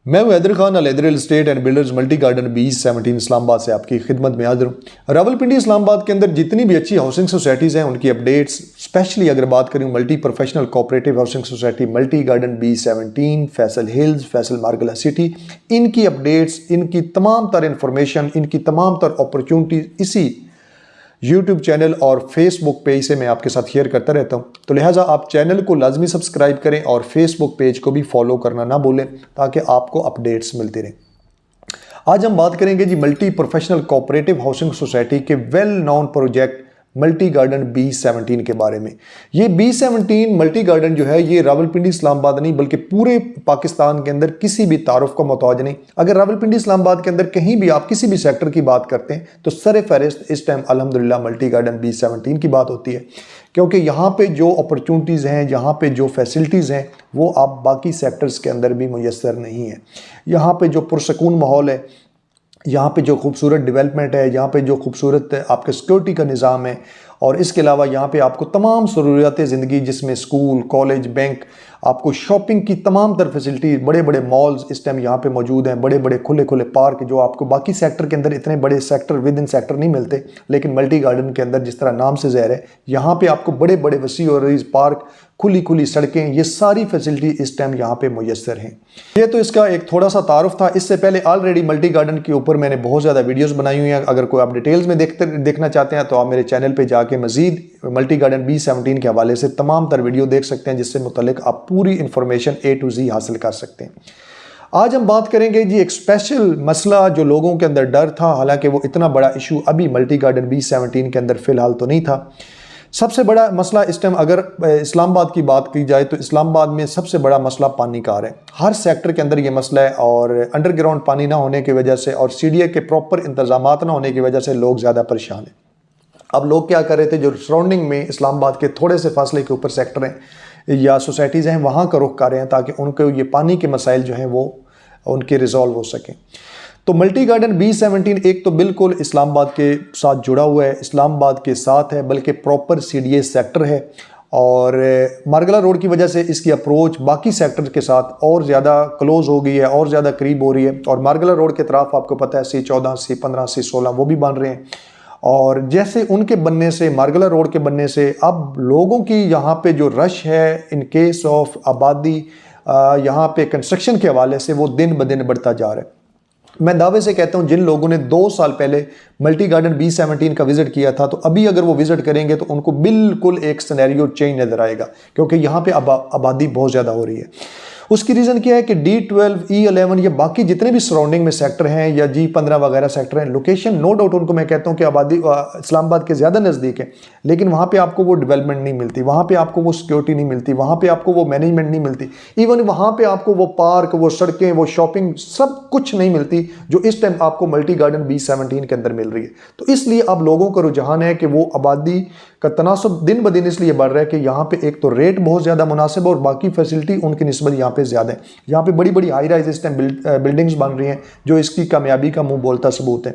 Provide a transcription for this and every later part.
मैं हूं Haider Khan, Alhaider real estate and builders multi garden B17 Islamabad से आपकी खिदमत में हाजिर हूं। रावलपिंडी इस्लामाबाद के अंदर जितनी भी अच्छी हाउसिंग सोसाइटीज़ हैं उनकी अपडेट्स, स्पेशली अगर बात करूं multi professional cooperative housing society multi garden B17, Faisal hills, Faisal मार्गला सिटी, इनकी अपडेट्स, इनकी तमाम तर इंफॉर्मेशन, इनकी तमाम तर अपॉर्चुनिटीज इसी यूट्यूब चैनल और फेसबुक पेज से मैं आपके साथ शेयर करता रहता हूं। तो लिहाजा आप चैनल को लाजमी सब्सक्राइब करें और फेसबुक पेज को भी फॉलो करना ना भूलें ताकि आपको अपडेट्स मिलती रहें। आज हम बात करेंगे जी multi professional cooperative housing society के well known project multi garden B17 के बारे में। ये B17 मल्टी गार्डन जो है ये रावलपिंडी इस्लामाबाद नहीं बल्कि पूरे पाकिस्तान के अंदर किसी भी तारुफ का मोहताज नहीं। अगर रावलपिंडी इस्लामाबाद के अंदर कहीं भी आप किसी भी सेक्टर की बात करते हैं तो सर फहरिस्त इस टाइम अल्हम्दुलिल्लाह मल्टी गार्डन B17 की बात होती है, क्योंकि यहाँ पे जो अपॉर्चुनिटीज़ हैं, यहाँ पे जो फैसिलिटीज़ हैं वो आप बाकी सेक्टर्स के अंदर भी मुयस्सर नहीं है। यहाँ पे जो पुरसकून माहौल है, यहाँ पे जो खूबसूरत डेवलपमेंट है, यहाँ पे जो खूबसूरत आपके सिक्योरिटी का निज़ाम है, और इसके अलावा यहाँ पे आपको तमाम ज़रूरियात ज़िंदगी जिसमें स्कूल, कॉलेज, बैंक, आपको शॉपिंग की तमाम तर फैसिलिटी, बड़े बड़े मॉल्स इस टाइम यहाँ पे मौजूद हैं, बड़े बड़े खुले खुले पार्क जो आपको बाकी सेक्टर के अंदर इतने बड़े सेक्टर विद इन सेक्टर नहीं मिलते, लेकिन मल्टी गार्डन के अंदर जिस तरह नाम से ज़ाहिर है यहाँ पे आपको बड़े बड़े वसी और पार्क, खुली खुली सड़कें, ये सारी फैसिलिटी इस टाइम यहाँ पे मुयस्सर हैं। ये तो इसका एक थोड़ा सा तारुफ था। इससे पहले ऑलरेडी मल्टी गार्डन के ऊपर मैंने बहुत ज़्यादा वीडियोस बनाई हुई हैं। अगर कोई आप डिटेल्स में देखना चाहते हैं तो आप मेरे चैनल पे जाके मजीद मल्टी गार्डन B17 के हवाले से तमाम तर वीडियो देख सकते हैं, जिससे मुतल्लिक आप पूरी इंफॉर्मेशन A to Z हासिल कर सकते हैं। आज हम बात करेंगे जी एक स्पेशल मसला जो लोगों के अंदर डर था, हालांकि वो इतना बड़ा इशू अभी मल्टी गार्डन B17 के अंदर फ़िलहाल तो नहीं था। सबसे बड़ा मसला इस टाइम अगर इस्लामाबाद की बात की जाए तो इस्लामाबाद में सबसे बड़ा मसला पानी का है। हर सेक्टर के अंदर ये मसला है, और अंडरग्राउंड पानी ना होने की वजह से और सीडीए के प्रॉपर इंतजामात ना होने की वजह से लोग ज़्यादा परेशान हैं। अब लोग क्या कर रहे थे, जो सराउंडिंग में इस्लामाबाद के थोड़े से फासले के ऊपर सेक्टर हैं या सोसाइटीज़ हैं वहाँ का रुख कर रहे हैं ताकि उनको ये पानी के मसाइल जो हैं वो उनके रिजॉल्व हो सकें। तो मल्टी गार्डन B17 एक तो बिल्कुल इस्लामाबाद के साथ जुड़ा हुआ है, इस्लामाबाद के साथ है, बल्कि प्रॉपर CDA सेक्टर है, और मार्गला रोड की वजह से इसकी अप्रोच बाकी सेक्टर के साथ और ज़्यादा क्लोज हो गई है और ज़्यादा करीब हो रही है। और मार्गला रोड के तरफ आपको पता है C14, C15, C16 वो भी बन रहे हैं, और जैसे उनके बनने से, मार्गला रोड के बनने से अब लोगों की यहाँ पे जो रश है इन केस ऑफ आबादी यहाँ पे कंस्ट्रक्शन के हवाले से वो दिन ब दिन बढ़ता जा रहा है। मैं दावे से कहता हूं जिन लोगों ने 2 साल पहले मल्टी गार्डन B17 का विजिट किया था तो अभी अगर वो विजिट करेंगे तो उनको बिल्कुल एक सिनेरियो चेंज नजर आएगा, क्योंकि यहाँ पे आबादी बहुत ज़्यादा हो रही है। उसकी रीज़न क्या है कि D12, E11 या बाकी जितने भी सराउंडिंग में सेक्टर हैं या G15 वगैरह सेक्टर हैं, लोकेशन नो डाउट उनको मैं कहता हूँ कि आबादी इस्लामाबाद के ज़्यादा नज़दीक है, लेकिन वहाँ पे आपको वो डेवलपमेंट नहीं मिलती, वहाँ पे आपको वो सिक्योरिटी नहीं मिलती, वहाँ पे आपको वो मैनेजमेंट नहीं मिलती, इवन वहाँ पे आपको वो पार्क, वो सड़कें, वो शॉपिंग सब कुछ नहीं मिलती जो इस टाइम आपको मल्टी गार्डन B17 के अंदर मिल रही है। तो इसलिए अब लोगों का रुझान है कि वो आबादी का तनासब दिन ब दिन इसलिए बढ़ रहा है कि यहाँ पे एक तो रेट बहुत ज़्यादा मुनासिब और बाकी फैसिलिटी उनकी निस्बत यहाँ पे ज़्यादा है। यहाँ पे बड़ी बड़ी हाई राइज इस टाइम बिल्डिंग्स बन रही हैं जो इसकी कामयाबी का मुंह बोलता सबूत है।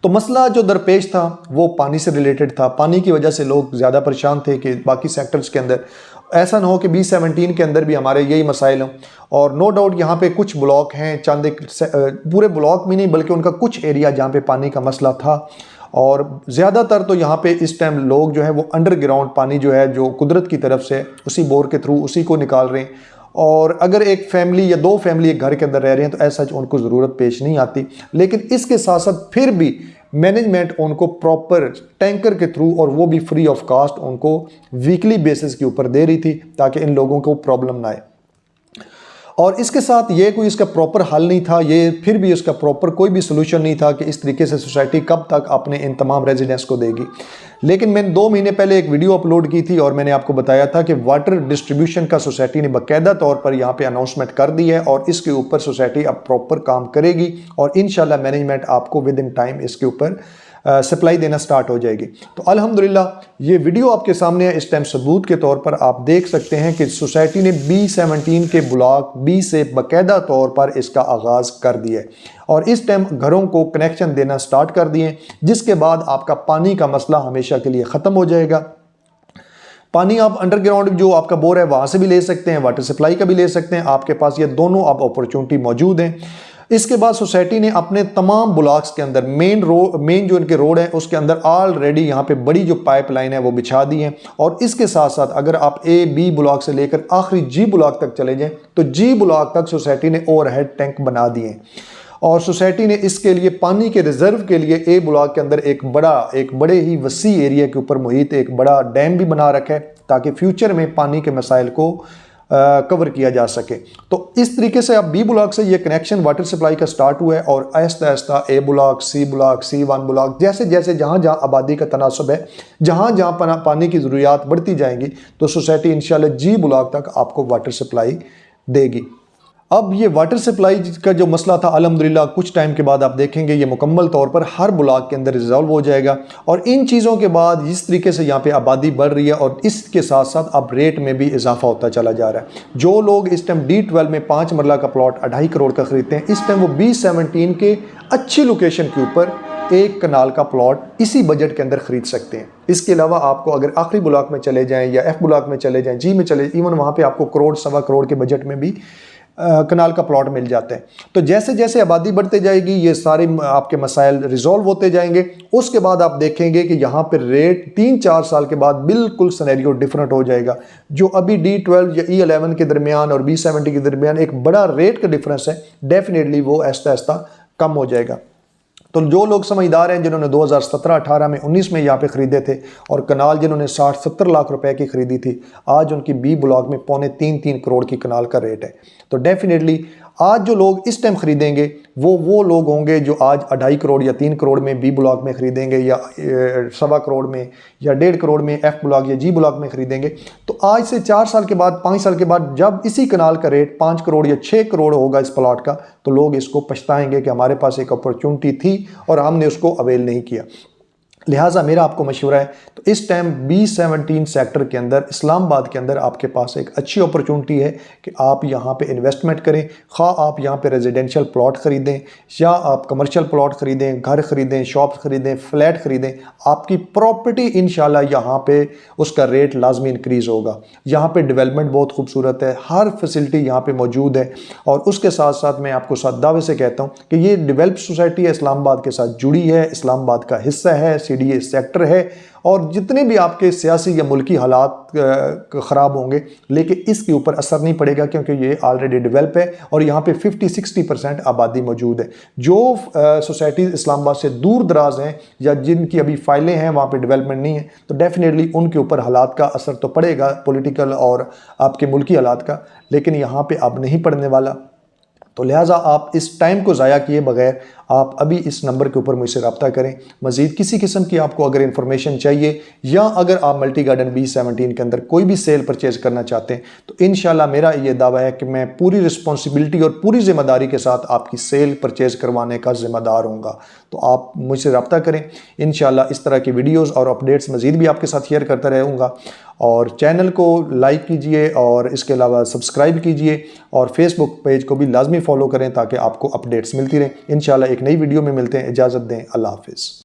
तो मसला जो दरपेश था वो पानी से रिलेटेड था। पानी की वजह से लोग ज़्यादा परेशान थे कि बाकी सेक्टर्स के अंदर ऐसा ना हो कि B17 के अंदर भी हमारे यही मसाइल हों। और नो डाउट यहाँ पे कुछ ब्लॉक हैं, चंद एक पूरे ब्लॉक में नहीं बल्कि उनका कुछ एरिया जहाँ पे पानी का मसला था, और ज़्यादातर तो यहाँ पे इस टाइम लोग जो है वो अंडरग्राउंड पानी जो है जो कुदरत की तरफ से उसी बोर के थ्रू उसी को निकाल रहे हैं। और अगर एक फैमिली या 2 फैमिली एक घर के अंदर रह रही हैं तो ऐसा उनको ज़रूरत पेश नहीं आती, लेकिन इसके साथ साथ फिर भी मैनेजमेंट उनको प्रॉपर टैंकर के थ्रू और वो भी फ्री ऑफ कास्ट उनको वीकली बेसिस के ऊपर दे रही थी ताकि इन लोगों को प्रॉब्लम ना आए। और इसके साथ ये कोई इसका प्रॉपर हल नहीं था, ये फिर भी इसका प्रॉपर कोई भी सोल्यूशन नहीं था कि इस तरीके से सोसाइटी कब तक अपने इन तमाम रेजिडेंट्स को देगी। लेकिन मैंने 2 महीने पहले एक वीडियो अपलोड की थी और मैंने आपको बताया था कि वाटर डिस्ट्रीब्यूशन का सोसाइटी ने बाकायदा तौर पर यहाँ पे अनाउंसमेंट कर दी है और इसके ऊपर सोसाइटी अब प्रॉपर काम करेगी और इंशाल्लाह मैनेजमेंट आपको विद इन टाइम इसके ऊपर सप्लाई देना स्टार्ट हो जाएगी। तो अल्हम्दुलिल्लाह ये वीडियो आपके सामने है। इस टाइम सबूत के तौर पर आप देख सकते हैं कि सोसाइटी ने B17 के ब्लॉक B से बाकायदा तौर पर इसका आगाज़ कर दिया है और इस टाइम घरों को कनेक्शन देना स्टार्ट कर दिए, जिसके बाद आपका पानी का मसला हमेशा के लिए ख़त्म हो जाएगा। पानी आप अंडरग्राउंड जो आपका बोर है वहाँ से भी ले सकते हैं, वाटर सप्लाई का भी ले सकते हैं। आपके पास ये दोनों अब अपॉर्चुनिटी मौजूद हैं। इसके बाद सोसाइटी ने अपने तमाम ब्लॉक्स के अंदर मेन जो इनके रोड है उसके अंदर ऑलरेडी यहाँ पे बड़ी जो पाइपलाइन है वो बिछा दी है। और इसके साथ साथ अगर आप ए बी ब्लॉक से लेकर आखिरी जी ब्लॉक तक चले जाएं तो जी ब्लॉक तक सोसाइटी ने ओवरहेड टैंक बना दिए हैं। और सोसाइटी ने इसके लिए पानी के रिजर्व के लिए ए ब्लॉक के अंदर एक बड़े ही वसी एरिया के ऊपर मुहित एक बड़ा डैम भी बना रखा है ताकि फ्यूचर में पानी के मसाइल को कवर किया जा सके। तो इस तरीके से अब बी ब्लॉक से ये कनेक्शन वाटर सप्लाई का स्टार्ट हुआ है और आहिस्ता आहिस्ता ए ब्लॉक, C1 ब्लॉक, जैसे जैसे जहाँ जहाँ आबादी का तनासब है, जहाँ जहाँ पानी की ज़रूरियात बढ़ती जाएंगी तो सोसाइटी इंशाल्लाह जी ब्लॉक तक आपको वाटर सप्लाई देगी। अब ये वाटर सप्लाई का जो मसला था अल्हम्दुलिल्लाह कुछ टाइम के बाद आप देखेंगे ये मुकम्मल तौर पर हर ब्लॉक के अंदर रिजॉल्व हो जाएगा। और इन चीज़ों के बाद जिस तरीके से यहाँ पे आबादी बढ़ रही है और इसके साथ साथ अब रेट में भी इजाफा होता चला जा रहा है। जो लोग इस टाइम D12 में 5 मरला का प्लॉट 2.5 करोड़ का खरीदते हैं, इस टाइम वो B17 के अच्छी लोकेशन के ऊपर 1 कनाल का प्लॉट इसी बजट के अंदर खरीद सकते हैं। इसके अलावा आपको अगर आखिरी ब्लॉक में चले जाएँ या F ब्लॉक में चले जाएँ, जी में चले, इवन वहाँ पर आपको करोड़ सवा करोड़ के बजट में भी कनाल का प्लॉट मिल जाते हैं। तो जैसे जैसे आबादी बढ़ते जाएगी ये सारे आपके मसाइल रिजॉल्व होते जाएंगे। उसके बाद आप देखेंगे कि यहाँ पर रेट 3-4 साल के बाद बिल्कुल सिनेरियो डिफरेंट हो जाएगा। जो अभी D12 या E11 के दरमियान और B70 के दरमियान एक बड़ा रेट का डिफरेंस है, डेफिनेटली वो आहिस्ता आहिस्ता कम हो जाएगा। तो जो लोग समझदार हैं जिन्होंने 2017, 18 में, 19 में यहाँ पे ख़रीदे थे और कनाल जिन्होंने 60-70 लाख रुपए की ख़रीदी थी, आज उनकी बी ब्लॉक में 2.25-3 करोड़ की कनाल का रेट है। तो डेफिनेटली आज जो लोग इस टाइम ख़रीदेंगे वो लोग होंगे जो आज 2.5 करोड़ या 3 करोड़ में बी ब्लॉक में ख़रीदेंगे या 1.25 करोड़ में या 1.5 करोड़ में एफ ब्लॉक या जी ब्लॉक में ख़रीदेंगे। तो आज से 4 साल के बाद, 5 साल के बाद जब इसी कनाल का रेट 5 करोड़ या 6 करोड़ होगा इस प्लॉट का, तो लोग इसको पछताएंगे कि हमारे पास एक अपॉर्चुनिटी थी और हमने उसको अवेल नहीं किया। लिहाजा मेरा आपको मशवरा है, तो इस टाइम B17 सेक्टर के अंदर, इस्लामाबाद के अंदर आपके पास एक अच्छी अपॉर्चुनिटी है कि आप यहाँ पे इन्वेस्टमेंट करें। खा आप यहाँ पे रेजिडेंशियल प्लॉट ख़रीदें या आप कमर्शियल प्लॉट ख़रीदें, घर ख़रीदें, शॉप्स ख़रीदें, फ्लैट ख़रीदें, आपकी प्रॉपर्टी इंशाल्लाह यहाँ पे उसका रेट लाजमी इंक्रीज़ होगा। यहाँ पे डेवलपमेंट बहुत खूबसूरत है, हर फैसिलिटी यहाँ पे मौजूद है। और उसके साथ साथ मैं आपको साथ दावे से कहता हूँ कि ये डेवलप सोसाइटी है, इस्लामाबाद के साथ जुड़ी है, इस्लामाबाद का हिस्सा है, CDA सेक्टर है। और जितने भी आपके सियासी या मुल्की हालात ख़राब होंगे लेकिन इसके ऊपर असर नहीं पड़ेगा क्योंकि ये ऑलरेडी डेवलप है और यहाँ पे 50-60% आबादी मौजूद है। जो सोसाइटी इस्लामाबाद से दूर दराज हैं या जिनकी अभी फाइलें हैं वहाँ पे डेवलपमेंट नहीं है, तो डेफिनेटली उनके ऊपर हालात का असर तो पड़ेगा, पॉलिटिकल और आपके मुल्की हालात का, लेकिन यहाँ पे अब नहीं पड़ने वाला। तो लिहाजा आप इस टाइम को ज़ाया किए बगैर आप अभी इस नंबर के ऊपर मुझसे रब्ता करें। मज़ीद किसी किस्म की आपको अगर इन्फॉर्मेशन चाहिए या अगर आप मल्टी गार्डन B17 के अंदर कोई भी सेल परचेज़ करना चाहते हैं तो इंशाल्लाह मेरा ये दावा है कि मैं पूरी रिस्पॉन्सिबिलिटी और पूरी ज़िम्मेदारी के साथ आपकी सेल परचेज़ करवाने का ज़िम्मेदार होऊंगा। तो आप मुझसे रब्ता करें। इंशाल्लाह इस तरह की वीडियोज़ और अपडेट्स मज़ीद भी आपके साथ शेयर करता रहूँगा। और चैनल को लाइक कीजिए और इसके अलावा सब्सक्राइब कीजिए और फेसबुक पेज को भी लाजमी फॉलो करें ताकि आपको अपडेट्स मिलती रहें। इंशाल्लाह एक नई वीडियो में मिलते हैं। इजाज़त दें। अल्लाह हाफ़िज़।